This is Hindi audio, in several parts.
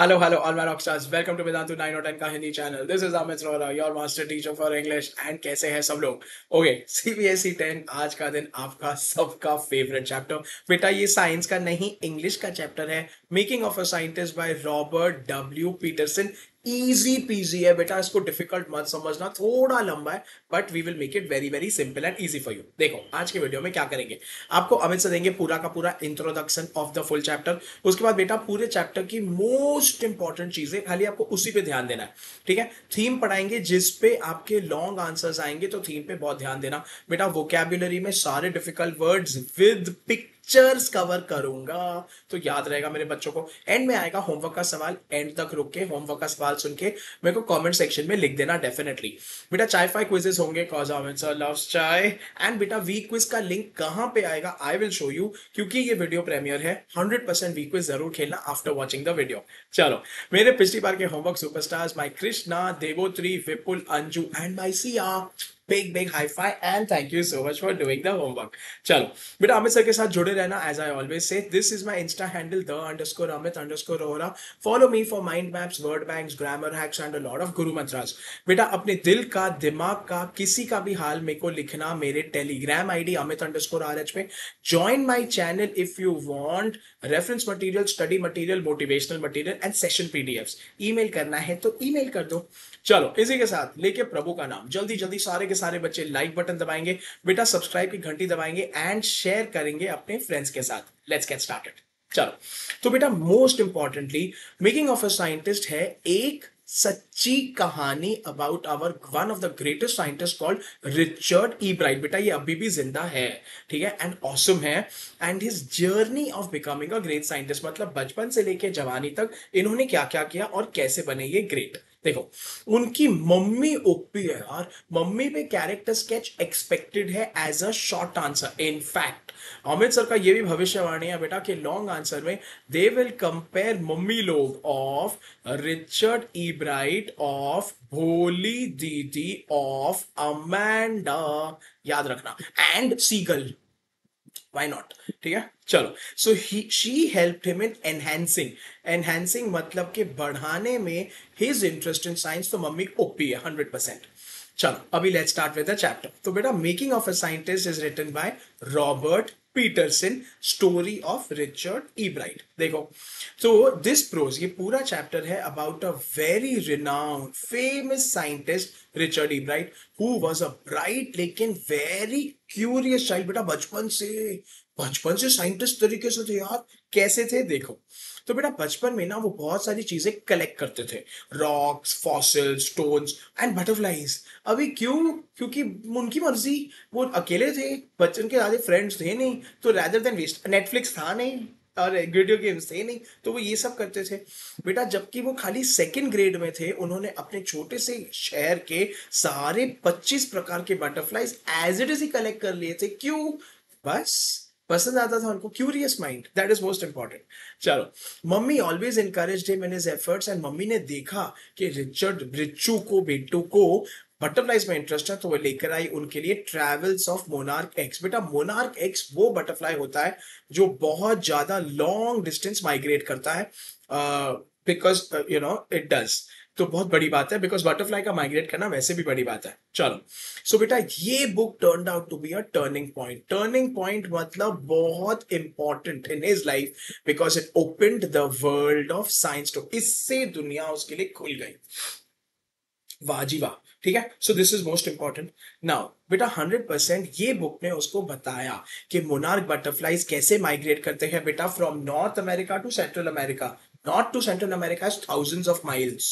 Hello, all my rock stars. Welcome to Vedantu 9 or 10 का Hindi channel. This is Amit Rohra, your master teacher for English. And कैसे हैं सब लोग? Okay, CBSE 10 आज का दिन आपका सबका फेवरेट चैप्टर. बेटा ये साइंस का नहीं इंग्लिश का चैप्टर है. Making of a scientist by Robert W Peterson. Easy peasy है बेटा, इसको डिफिकल्ट मत समझना, थोड़ा लंबा है but we will make it very very simple and easy for you. देखो आज के वीडियो में क्या करेंगे, आपको अमित से देंगे पूरा का पूरा introduction of the full chapter. उसके बाद बेटा पूरे चैप्टर की मोस्ट इंपॉर्टेंट चीजें खाली आपको उसी पे ध्यान देना है. ठीक है, थीम पढ़ाएंगे जिस पे आपके लॉन्ग आंसर्स आएंगे, तो थीम पे बहुत ध्यान देना बेटा. वोकैब्युलरी में सारे difficult words with pictures cover करूंगा, तो याद रहेगा मेरे बच्चों को. एंड में आएगा होमवर्क का सवाल, एंड तक रुक के होमवर्क का सवाल सुन के मेरे को कमेंट सेक्शन में लिख देना डेफिनेटली. बेटा चाय फाई क्विजेस होंगे कॉज अमित सर लव्स चाय. एंड बेटा वीक क्विज का लिंक कहां पे आएगा आई विल शो यू, क्योंकि ये वीडियो प्रीमियर है. 100% वीक क्विज जरूर खेलना आफ्टर वॉचिंग द वीडियो. चलो, मेरे पिछली बार के homework superstars my Krishna, Devotri, Vipul, Anju and my Siya, big high five and thank you so much for doing the homework. चलो बेटा अमित सर के साथ जुड़े रहना. As I always say, this is my insta handle _Amit_Rohra. Follow me for mind maps, word banks, grammar hacks and a lot of guru mantras. बेटा अपने दिल का, दिमाग का, किसी का भी हाल मेरे को लिखना मेरे टेलीग्राम आईडी Amit_RH पे. Join my channel if you want reference material, study material, motivational material and session PDFs. Email करना है तो ईमेल कर दो. चलो इसी के साथ लेके प्रभु का नाम, जल्दी जल्दी सारे के सारे बच्चे लाइक बटन दबाएंगे बेटा, सब्सक्राइब की घंटी दबाएंगे एंड शेयर करेंगे अपने फ्रेंड्स के साथ. Let's get started. चलो तो बेटा most importantly making of a scientist है एक सच्ची कहानी about hour one of the greatest scientist called Richard E bright. बेटा ये अभी भी जिंदा है, ठीक है, एंड ऑसम है. And his journey of becoming a great scientist, मतलब बचपन से लेके जवानी तक इन्होंने क्या क्या किया और कैसे बने ये ग्रेट. देखो उनकी मम्मी ओपी है यार, मम्मी पे कैरेक्टर स्केच एक्सपेक्टेड है as a short answer. In fact Amit sir का ये भी भविष्यवाणी है बेटा कि लॉन्ग आंसर में दे विल कंपेयर मम्मी लोग of Richard E bright, of भोली दीदी, ऑफ अमेंडा, याद रखना, एंड सीगल. वाई नॉट, ठीक है. चलो so he she helped him in enhancing मतलब कि बढ़ाने में हिज इंटरेस्ट इन साइंस. तो मम्मी ओपी है 100%. चलो अभी let's start with the chapter. तो बेटा making of a scientist is written by Robert Peterson, story of Richard E Bright. देखो तो दिस प्रोज, ये पूरा चैप्टर है about a very renowned famous scientist Richard E Bright, who was a bright लेकिन वेरी क्यूरियस चाइल्ड. बेटा बचपन से साइंटिस्ट तरीके से थे यार. कैसे थे देखो, तो बेटा बचपन में ना वो बहुत सारी चीजें कलेक्ट करते थे, rocks, fossils, stones and butterflies. अभी क्यों? क्योंकि उनकी मर्जी, वो अकेले थे, बच्चन के ज्यादा फ्रेंड्स थे नहीं, तो रैदर देन वेस्ट, नेटफ्लिक्स था नहीं और वीडियो गेम्स थे नहीं, तो वो ये सब करते थे. बेटा जबकि वो खाली सेकंड ग्रेड में थे, उन्होंने अपने छोटे से शहर के सारे 25 प्रकार के बटरफ्लाईज एज इट इज ही कलेक्ट कर लिए थे. क्यों? बस पसंद आता था उनको, curious mind, that is most important. चलो mummy always encouraged him in his efforts. And mummy ने देखा कि बेटू को बटरफ्लाईज में इंटरेस्ट है, तो वो लेकर आई उनके लिए ट्रेवल्स ऑफ मोनार्क एक्स. बेटा मोनार्क एक्स वो बटरफ्लाई होता है जो बहुत ज्यादा लॉन्ग डिस्टेंस माइग्रेट करता है, बिकॉज इट डज. तो बहुत बड़ी बात है, बिकॉज बटरफ्लाई का माइग्रेट करना वैसे भी बड़ी बात है. चलो सो बेटा ये book turned out to be a turning point मतलब बहुत important in his life, because it opened the world of science to, इससे दुनिया उसके लिए खुल गई. वाह जी वाह, ठीक है. So this is most important. Now बेटा 100% ये बुक ने उसको बताया कि मोनार्क बटरफ्लाईज कैसे माइग्रेट करते हैं बेटा from North America to Central America. Not to Central America, thousands of miles,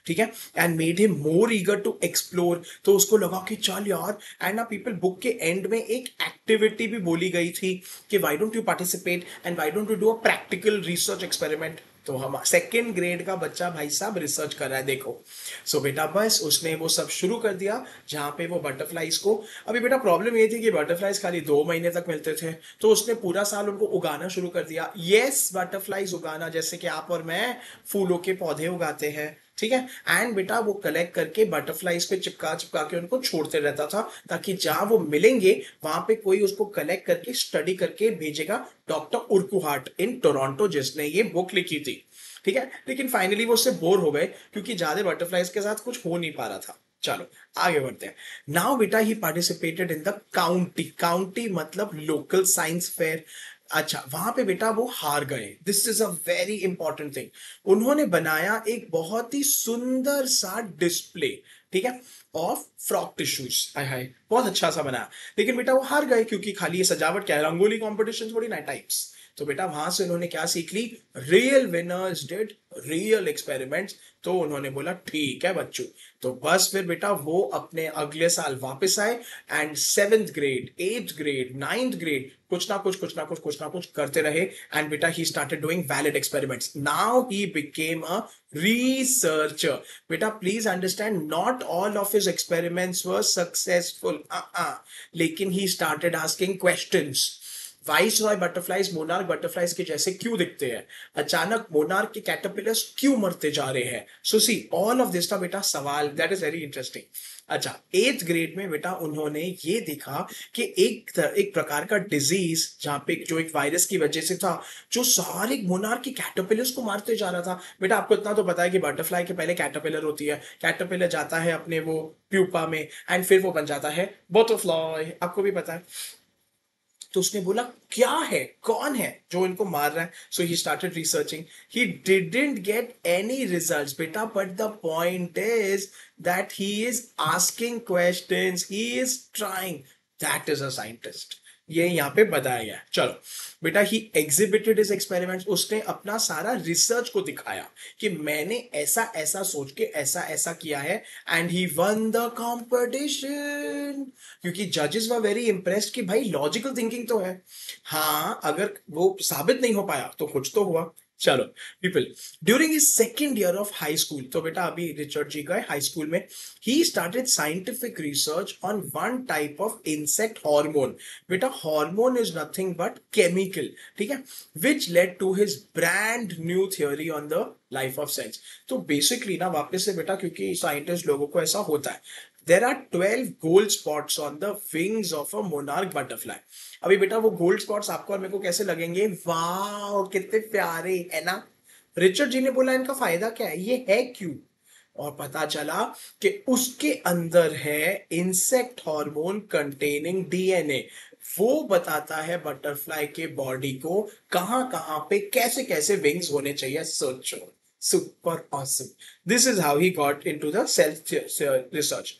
ठीक है. And made him more eager to explore. तो उसको लगा कि चल यार, एंड ना पीपल, बुक के एंड में एक एक्टिविटी भी बोली गई थी कि why don't you participate and why don't you do a practical research experiment. तो हम सेकेंड ग्रेड का बच्चा भाई साहब रिसर्च कर रहा है देखो. सो बेटा बस उसने वो सब शुरू कर दिया, जहां पे वो बटरफ्लाईज को, अभी बेटा प्रॉब्लम ये थी कि बटरफ्लाईज खाली 2 महीने तक मिलते थे, तो उसने पूरा साल उनको उगाना शुरू कर दिया. यस बटरफ्लाईज उगाना, जैसे कि आप और मैं फूलों के पौधे उगाते हैं, ठीक है। एंड बेटा वो कलेक्ट करके बटरफ्लाईज पे चिपका चिपका के उनको छोड़ते रहता था, ताकि जहां वो मिलेंगे वहां पे कोई उसको कलेक्ट करके स्टडी करके भेजेगा डॉक्टर उर्कुहार्ट इन टोरंटो, जिसने ये बुक लिखी थी। ठीक है, लेकिन फाइनली वो उससे बोर हो गए क्योंकि ज्यादा बटरफ्लाईज के साथ कुछ हो नहीं पा रहा था। चलो आगे बढ़ते हैं। नाउ बेटा he participated in the county, county मतलब लोकल साइंस फेयर। अच्छा, वहां पे बेटा वो हार गए। This is a very important thing. उन्होंने बनाया एक बहुत ही सुंदर सा डिस्प्ले, ठीक है, ऑफ फ्रॉक टिश्यूज। हाय हाय, बहुत अच्छा सा बनाया, लेकिन बेटा वो हार गए क्योंकि खाली ये सजावट क्या है, रंगोली कॉम्पिटिशन थोड़ी ना, टाइप्स। तो बेटा वहां से उन्होंने क्या सीख ली, real winners did real experiments. तो उन्होंने बोला ठीक है बच्चों। तो बस फिर बेटा वो अपने अगले साल वापस आए and 7th grade, 8th grade, 9th grade कुछ ना कुछ कुछ ना कुछ कुछ ना कुछ करते रहे। एंड बेटा he started doing valid experiments. Now he became a researcher. बेटा please understand, not all of his experiments were successful, लेकिन he started asking questions. Viceroy butterflies monarch butterflies के जैसे क्यों दिखते हैं, अचानक मोनार्क के कैटरपिलर्स क्यों मरते जा रहे हैं। सो सी ऑल ऑफ दिस था बेटा सवाल, दैट इज वेरी इंटरेस्टिंग। अच्छा, 8th ग्रेड में बेटा उन्होंने ये देखा कि एक प्रकार का डिजीज, जहां पे जो एक वायरस की वजह से था, जो सारे मोनार्क की कैटरपिलर्स को मारते जा रहा था। बेटा आपको इतना तो पता है कि बटरफ्लाई के पहले कैटरपिलर होती है, कैटरपिलर जाता है अपने वो प्यूपा में एंड फिर वो बन जाता है बटरफ्लाई, आपको भी पता है। तो उसने बोला क्या है, कौन है जो इनको मार रहा है। So he started researching. He didn't get any results बेटा, but the point is that he is asking questions, he is trying. That is a scientist, ये यहाँ पे बताया गया है। चलो बेटा ही एग्जिबिटेड हिज एक्सपेरिमेंट्स, उसने अपना सारा रिसर्च को दिखाया कि मैंने ऐसा ऐसा सोच के ऐसा ऐसा किया है। And he one the competition, क्योंकि जजेस वर वेरी इंप्रेस्ड कि भाई लॉजिकल थिंकिंग तो है। हाँ, अगर वो साबित नहीं हो पाया तो कुछ तो हुआ। चलो people, during his second year of high school, तो बेटा अभी रिचर्ड जी गए हाई स्कूल में, he started scientific research on one type of insect hormone. बेटा hormone is nothing but chemical, ठीक है, which led to his brand new theory on the life of cells. तो बेसिकली ना वापस से बेटा, क्योंकि साइंटिस्ट लोगों को ऐसा होता है, there are 12 gold spots on the wings of a monarch butterfly. अभी बेटा वो गोल्ड स्पॉट्स आपको और मेरे को कैसे लगेंगे, वाह कितने प्यारे है ना। रिचर्ड जी ने बोला इनका फायदा क्या है, ये है क्यों। और पता चला कि उसके अंदर है इंसेक्ट हार्मोन कंटेनिंग डीएनए। वो बताता है बटरफ्लाई के बॉडी को कहां कहां पे कैसे कैसे विंग्स होने चाहिए। सोचो, super awesome. This is how he got into the self research.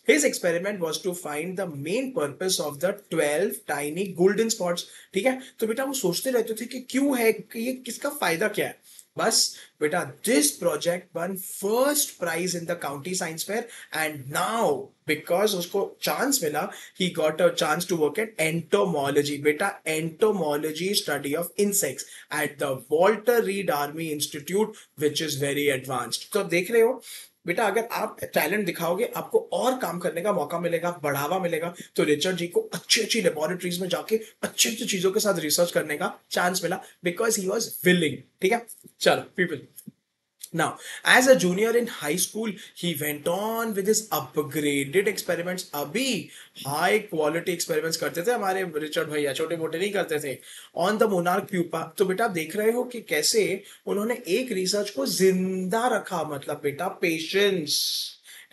His experiment was to find the main purpose of the 12 tiny golden spots। ठीक है, तो बेटा वो सोचते रहते थे कि क्यों है, कि ये किसका फायदा क्या है। बस बेटा this project won first prize in the county science fair. And now because उसको चांस मिला, he got a chance to work at entomology. बेटा entomology, study of insects at the Walter Reed Army Institute, which is very advanced. तो देख रहे हो बेटा, अगर आप टैलेंट दिखाओगे आपको और काम करने का मौका मिलेगा, बढ़ावा मिलेगा। तो रिचर्ड जी को अच्छी अच्छी लेबोरेटरीज में जाके अच्छी अच्छी चीजों के साथ रिसर्च करने का चांस मिला, बिकॉज ही वॉज विलिंग। ठीक है, चलो people, now, as a junior in high school, he went on with his upgraded experiments। अभी high quality experiments करते थे हमारे रिचर्ड भैया, छोटे मोटे नहीं करते थे, on the monarch pupa। तो बेटा आप देख रहे हो कि कैसे उन्होंने एक रिसर्च को जिंदा रखा, मतलब बेटा पेशेंस।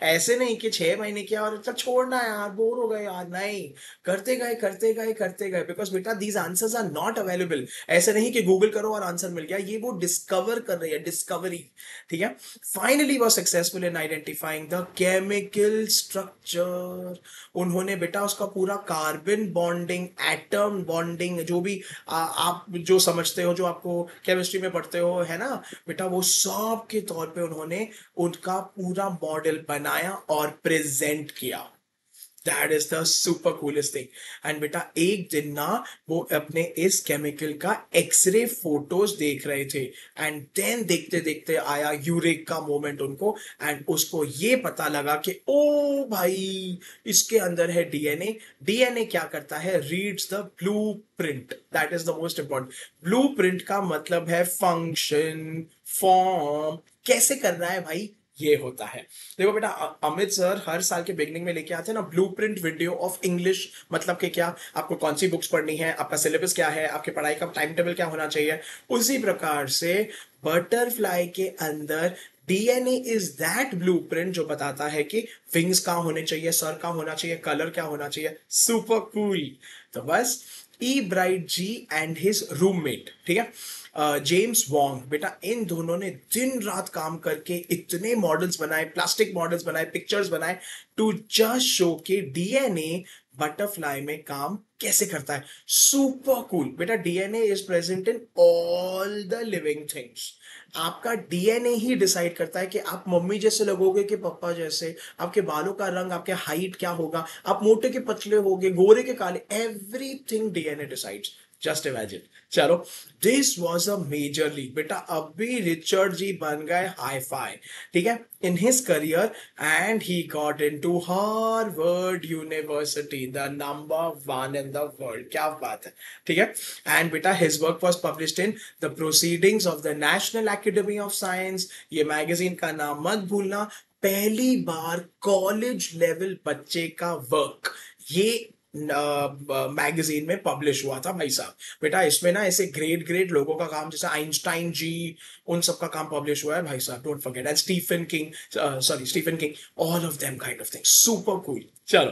ऐसे नहीं कि 6 महीने किया और चल छोड़ना यार, बोर हो गए यार, नहीं, करते गए करते गए करते गए, बिकॉज बेटा these answers are not available. ऐसे नहीं कि गूगल करो और आंसर मिल गया, ये वो डिस्कवर कर रही है, डिस्कवरी। ठीक है, finally was successful in identifying the chemical structure. उन्होंने बेटा उसका पूरा कार्बन बॉन्डिंग, एटम बॉन्डिंग, जो भी आप जो समझते हो, जो आपको केमिस्ट्री में पढ़ते हो, है ना बेटा, वो सब के तौर पे उन्होंने उनका पूरा मॉडल बनाया और प्रेजेंट किया। That is the super coolest thing. And बेटा एक दिन ना वो अपने इस केमिकल का एक्सरे फोटोज देख रहे थे, एंड देन देखते देखते आया यूरेक का मोमेंट उनको, एंड उसको ये पता लगा कि ओ भाई इसके अंदर है डीएनए। डीएनए क्या करता है, reads the blue print, that is the most important. Blue print का मतलब है फंक्शन, फॉर्म, कैसे कर रहा है भाई, ये होता है। देखो बेटा, अमित सर हर साल के बिगनिंग में लेके आते हैं ना ब्लूप्रिंट वीडियो ऑफ इंग्लिश, मतलब कि क्या आपको कौन सी बुक्स पढ़नी है, आपका सिलेबस क्या है, आपके पढ़ाई का टाइम टेबल क्या होना चाहिए। उसी प्रकार से बटरफ्लाई के अंदर डीएनए इज दैट ब्लूप्रिंट जो बताता है कि विंग्स कहाँ होने चाहिए, सर कहाँ होना चाहिए, कलर क्या होना चाहिए। Super cool. तो बस E Bright ji and his roommate, ठीक है, जेम्स वॉन्ग, बेटा इन दोनों ने दिन रात काम करके इतने मॉडल्स बनाए, प्लास्टिक मॉडल्स बनाए, पिक्चर्स बनाए, टू जस्ट शो के डीएनए बटरफ्लाई में काम कैसे करता है। Super cool. बेटा DNA is present in all the living things. आपका डीएनए ही डिसाइड करता है कि आप मम्मी जैसे लगोगे कि पापा जैसे, आपके बालों का रंग, आपके हाइट क्या होगा, आप मोटे के पतले होगे, गोरे के काले, everything DNA decides. Just imagine. चलो, this was a major league. बेटा अभी रिचर्ड जी बन गए हाई फाई, ठीक है, in his career, and he got into Harvard university, the number one in the world. क्या बात है, ठीक है। एंड बेटा his work was published in the proceedings of the national academy of science. ये मैगजीन का नाम मत भूलना। पहली बार कॉलेज लेवल बच्चे का वर्क ये मैगजीन में पब्लिश हुआ था भाई साहब। बेटा इसमें ना ऐसे ग्रेट ग्रेट लोगों का काम, जैसे आइंस्टाइन जी, उन सब का काम पब्लिश हुआ है भाई साहब, don't forget. And Stephen King, sorry Stephen King, all of them kind of thing, super cool. चलो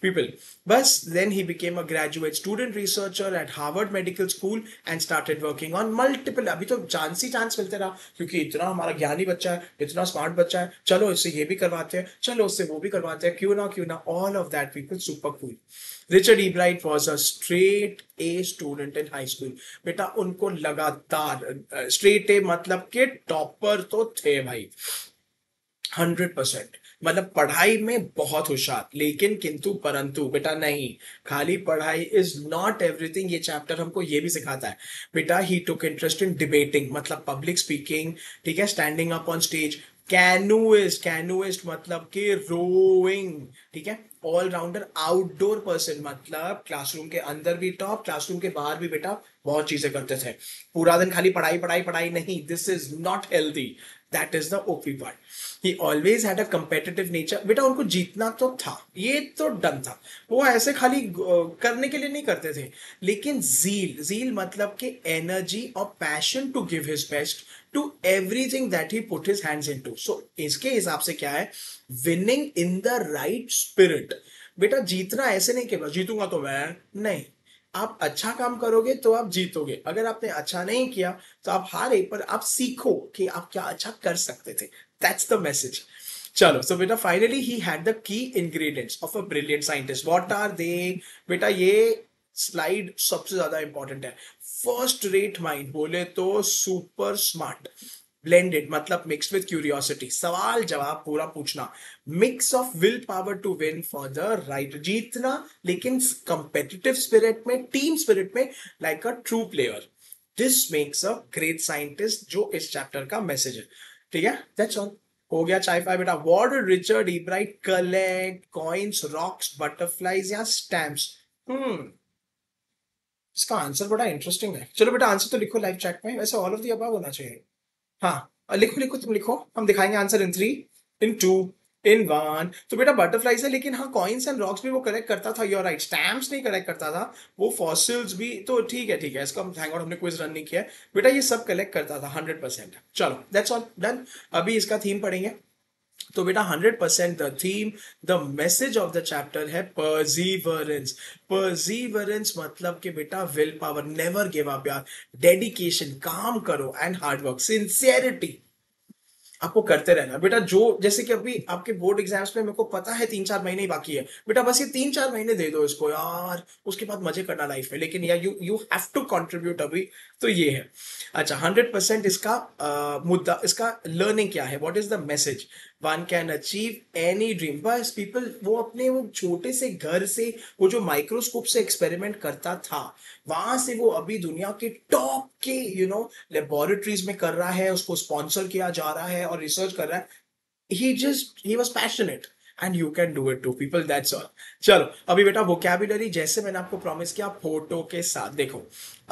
पीपल, बस then he became a graduate student researcher at Harvard Medical School and started working on multiple. अभी तो चांस ही चांस मिलते रहा, क्योंकि इतना हमारा ज्ञानी बच्चा है, इतना स्मार्ट बच्चा है, चलो इससे ये भी करवाते हैं, चलो उससे वो भी करवाते हैं, क्यों ना, all of that people, super cool. Richard Ebright was a straight a student in high school. बेटा उनको लगातार स्ट्रेट ए मतलब के टॉपर तो थे भाई, 100%। मतलब पढ़ाई में बहुत होशियार, लेकिन किंतु परंतु बेटा नहीं, खाली पढ़ाई इज नॉट एवरीथिंग। ये चैप्टर हमको ये भी सिखाता है। बेटा ही टुक इंटरेस्ट इन डिबेटिंग, मतलब पब्लिक स्पीकिंग, ठीक है, स्टैंडिंग अप ऑन स्टेज। कैनुइस्ट, कैनुइस्ट मतलब कि रोइंग, ठीक है, ऑलराउंडर आउटडोर पर्सन, मतलब क्लासरूम के अंदर भी टॉप, क्लासरूम के बाहर भी बेटा बहुत चीजें करते थे। पूरा दिन खाली पढ़ाई पढ़ाई पढ़ाई नहीं, this is not healthy, that is the OP part. He always had a competitive nature. बेटा उनको जीतना तो था, ये तो डन था, वो ऐसे खाली करने के लिए नहीं करते थे, लेकिन जील, जील मतलब कि एनर्जी और passion to give his best to everything that he put his hands into. So इसके हिसाब से क्या है, winning in the right spirit. बेटा जीतना ऐसे नहीं कि बस जीतूंगा तो मैं नहीं, आप अच्छा काम करोगे तो आप जीतोगे, अगर आपने अच्छा नहीं किया तो आप हारे, पर आप सीखो कि आप क्या अच्छा कर सकते थे। That's the message. चलो, सो बेटा finally he had the key ingredients of a brilliant scientist. What are they? बेटा ये स्लाइड सबसे ज्यादा इंपॉर्टेंट है। फर्स्ट रेट माइंड बोले तो सुपर स्मार्ट, ब्लेंडेड मतलब मिक्स्ड विद क्यूरियोसिटी, सवाल जवाब पूरा पूछना, mix of will power to win for the right, जीतना लेकिन कंपेटिटिव स्पिरिट में, टीम स्पिरिट में, like a true player. This makes a great scientist, जो इस चैप्टर का मैसेज है। ठीक है, दैट्स ऑल। हो गया चाय फाय बेटा। What did Richard Ebright collect? Coins, rocks, butterflies या स्टैम्प्स? इसका आंसर बड़ा इंटरेस्टिंग है। चलो बेटा आंसर तो लिखो लाइव चैट में, वैसे ऑल ऑफ द अबव होना चाहिए। हाँ, लिखो लिखो, तुम लिखो, हम दिखाएंगे आंसर इन 3, इन 2, इन 1। तो बेटा बटरफ्लाइज है, लेकिन हाँ कॉइन्स एंड रॉक्स भी वो कलेक्ट करता था, यूर राइट। स्टैम्प्स नहीं कलेक्ट करता था, वो फॉसिल्स भी, तो ठीक है ठीक है, इसका थैंक गॉड हमने क्विज रन नहीं किया है। बेटा ये सब कलेक्ट करता था 100%। चलो दैट्स ऑल डन। अभी इसका थीम पढ़ेंगे। तो बेटा 100% the theme, the message of the chapter है परजीवरेंस। परजीवरेंस मतलब कि बेटा will power, never give up यार, डेडिकेशन, काम करो, एंड हार्डवर्क, सिंसियरिटी, आपको करते रहना बेटा। जो जैसे कि अभी आपके बोर्ड एग्जाम्स में मेरे को पता है 3-4 महीने ही बाकी है, बेटा बस ये 3-4 महीने दे दो इसको यार, उसके बाद मजे करना लाइफ में, लेकिन यार you you have to contribute अभी। तो ये है। अच्छा, 100% इसका मुद्दा, इसका लर्निंग क्या है, what is the message? One can achieve any dream. बस पीपल वो अपने वो छोटे से घर से, वो जो माइक्रोस्कोप से एक्सपेरिमेंट करता था, वहां से वो अभी दुनिया के टॉप के लेबोरेटरीज में कर रहा है, उसको स्पॉन्सर किया जा रहा है और रिसर्च कर रहा है। He was passionate and you can do it too people, that's all. चलो अभी बेटा वोकैबुलरी जैसे मैंने आपको प्रॉमिस किया फोटो के साथ देखो।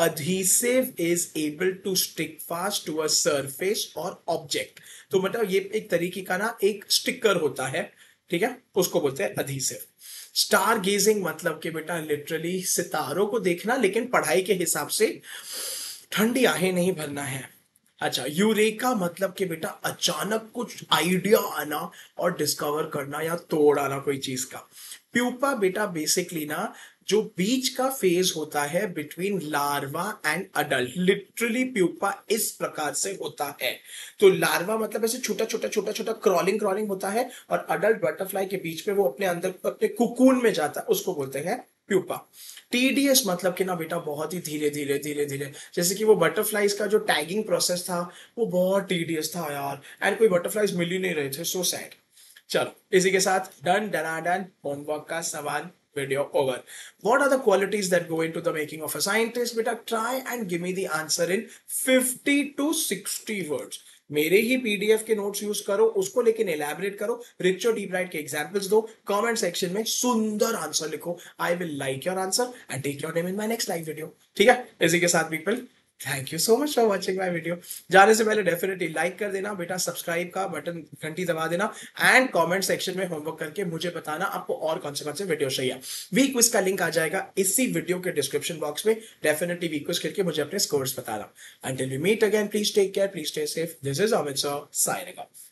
adhesive is able to stick fast to a surface or object। तो मतलब ये एक तरीके का ना एक स्टिकर होता है, ठीक है, उसको बोलते हैं adhesive। स्टार गेजिंग मतलब कि बेटा लिटरली सितारों को देखना, लेकिन पढ़ाई के हिसाब से ठंडी आहें नहीं भरना है। अच्छा, यूरेका मतलब कि बेटा अचानक कुछ आइडिया आना और डिस्कवर करना या तोड़ आना कोई चीज का। प्यूपा बेटा बेसिकली ना जो बीच का फेज होता है between larva and adult, literally pupa इस प्रकार से होता है। तो लार्वा मतलब ऐसे छोटा छोटा छोटा छोटा क्रॉलिंग क्रॉलिंग होता है, और अडल्ट बटरफ्लाई के बीच में वो अपने अंदर अपने कुकून में जाता है, उसको बोलते हैं प्यूपा। टीडीएस मतलब कि ना बेटा बहुत ही धीरे धीरे धीरे धीरे, जैसे कि वो बटरफ्लाइज का जो टैगिंग प्रोसेस था वो बहुत टीडीएस था यार, एंड कोई बटरफ्लाइज मिल ही नहीं रहे थे, सो सैड। चलो इसी के साथ डन डना डन, होमवर्क का सवाल, video over। What are the qualities that go into the making of a scientist? बेटा try and give me the answer in 50 to 60 words। मेरे ही पीडीएफ के नोट्स यूज करो, उसको लेकिन एलैबोरेट करो, रिच और डीप राइट के एग्जांपल्स दो, कमेंट सेक्शन में सुंदर आंसर लिखो। I will like your answer and take your name in my next live video. ठीक है, इसी के साथ people thank you so much for watching my video. जाने से पहले डेफिनेटली लाइक कर देना बेटा, सब्सक्राइब का बटन घंटी दबा देना, एंड कमेंट सेक्शन में होमवर्क करके मुझे बताना आपको और कौन से वीडियो चाहिए। वीक क्विज का लिंक आ जाएगा इसी वीडियो के डिस्क्रिप्शन बॉक्स में, डेफिनेटली वीक क्विज करके मुझे अपने स्कोर्स बताना। Until we meet again, please take care, please stay safe. This is Amit sir signing of.